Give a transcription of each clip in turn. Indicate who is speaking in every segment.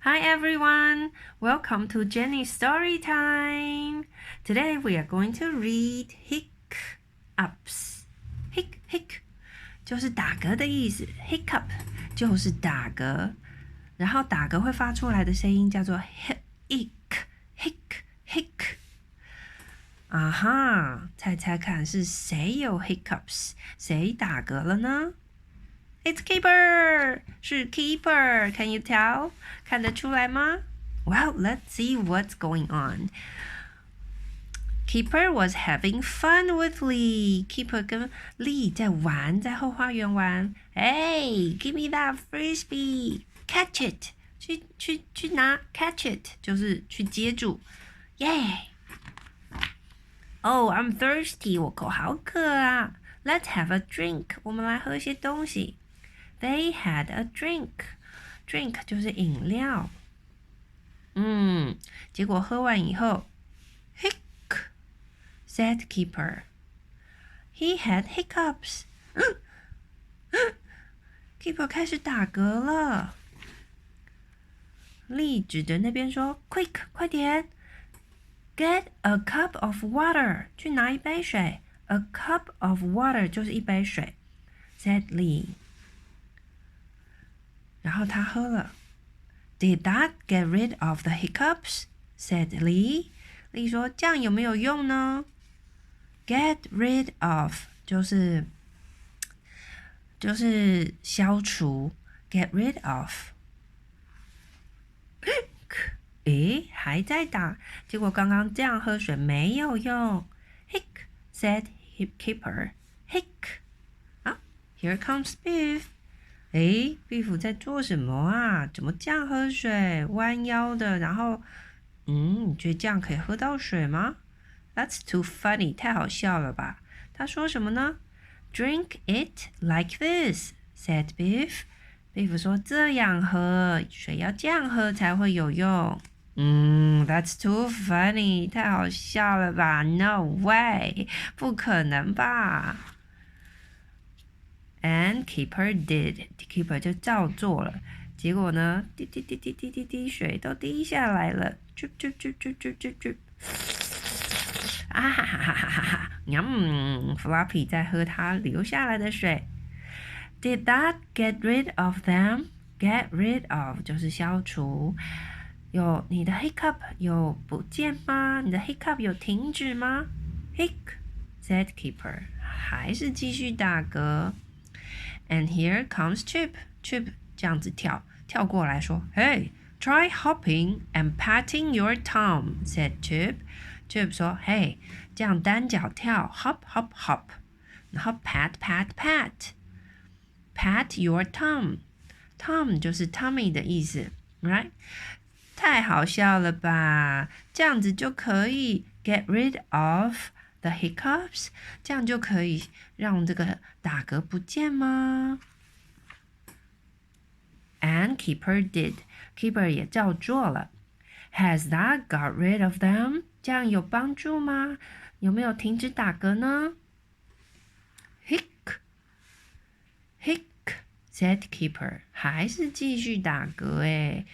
Speaker 1: Hi everyone, welcome to Jenny's story time. Today we are going to read hiccups. Hic 就是打嗝的意思 ，hiccup 就是打嗝，然后打嗝会发出来的声音叫做 hic。啊哈，猜猜看是谁有 hiccups， 谁打嗝了呢？It's Keeper， 是 Keeper， Can you tell？ 看得出来吗 ？Well, let's see what's going on. Keeper was having fun with Lee. Keeper 跟 Lee 在玩，在后花园玩。Hey, give me that frisbee. Catch it. 去拿 catch it 就是去接住。Yeah.Oh, I'm thirsty. 我口好渴啊。Let's have a drink. 我们来喝些东西。They had a drink. Drink 就是饮料。结果喝完以后 ，hic said Keeper. He had hiccups. Keeper 开始打嗝了。Lee 指着那边说 ：“Quick， 快点 ！Get a cup of water. 去拿一杯水。A cup of water 就是一杯水。” said Lee. 然后他喝了。Did that get rid of the hiccups? said Lee. Lee 说：“这样有没有用呢 ？”Get rid of 就是消除 ，get rid of。诶，还在打，结果刚刚这样喝水没有用。Hic said Keeper. Hic. 啊 ，Here comes Biff. 诶 ，Biff 在做什么啊？怎么这样喝水？弯腰的，然后，你觉得这样可以喝到水吗 ？That's too funny， 太好笑了吧？他说什么呢 ？Drink it like this, said Biff. Biff 说这样喝，水要这样喝才会有用。That's too funny， 太好笑了吧 ？No way， 不可能吧？ And Keeper did. Keeper 就照做了。结果呢，滴滴滴滴滴滴滴，水都滴下来了。drip drip drip drip drip drip drip。啊哈哈哈哈哈！Floppy 在喝它流下来的水。Did that get rid of them? Get rid of 就是消除。有你的 hiccup 有不见吗？你的 hiccup 有停止吗 ？Hic said Keeper， 还是继续打嗝。And here comes Chip. Chip 这样子跳过来说 ，Hey, try hopping and patting your thumb," said Chip. Chip 说 ，Hey, 这样单脚跳 ，hop hop hop， 然后 pat pat pat。Pat your thumb. Thumb 就是 tummy 的意思 ，right？ 太好笑了吧？这样子就可以 get rid of the hiccups， 这样就可以让这个打嗝不见吗 ？And Keeper did. Keeper 也照做了。Has that got rid of them？ 这样有帮助吗？有没有停止打嗝呢？Hic said Keeper， 还是继续打嗝诶，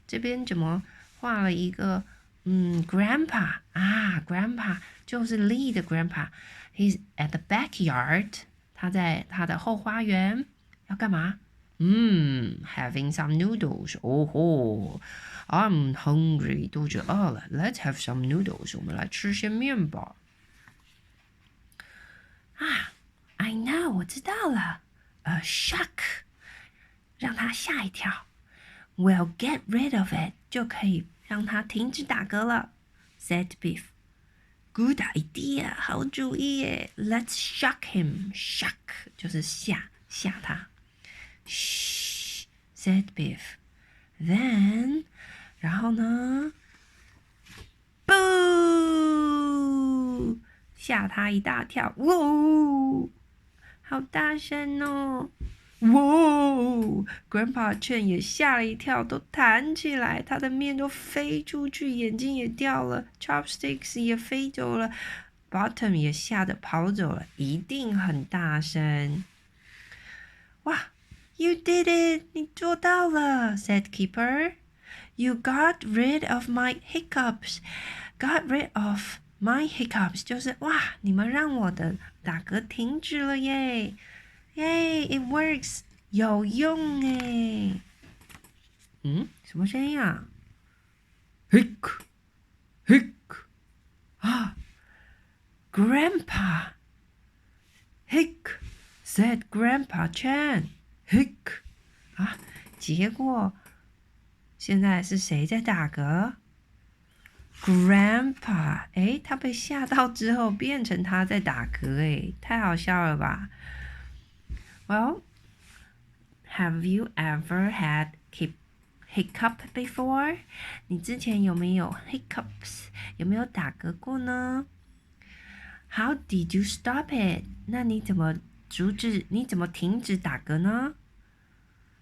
Speaker 1: 这边怎么画了一个Grandpa 啊 ？Grandpa 就是 Lee 的 Grandpa。He's at the backyard， 他在他的后花园要干嘛？Having some noodles。哦吼 ，I'm hungry， 肚子饿了。Let's have some noodles， 我们来吃些面包。I know， 我知道了。A shock， 让他吓一跳。We'll get rid of it， 就可以让他停止打嗝了。Said Biff. Good idea， 好主意耶。Let's shock him. Shock 就是吓他。Shh said Biff. Then， 然后呢 ，Boo， 吓他一大跳。哇！好大声哦！哇 ！Grandpa Chen 也吓了一跳，都弹起来，他的面都飞出去，眼睛也掉了 ，Chopsticks 也飞走了 ，Bottom 也吓得跑走了，一定很大声。哇 ！You did it， 你做到了 ，said Keeper。You got rid of my hiccups. Got rid of my hiccups 就是哇，你们让我的打嗝停止了耶！耶 ，It works， 有用哎。什么声音啊 ？Hic, hic 啊 ，Grandpa, hic said Grandpa Chan, hic 啊，结果现在是谁在打嗝？Grandpa， 他被吓到之后变成他在打嗝，太好笑了吧 ？Well, have you ever had hiccup before? 你之前有没有 hiccups？ 有没有打嗝过呢 ？How did you stop it? 那你怎么停止打嗝呢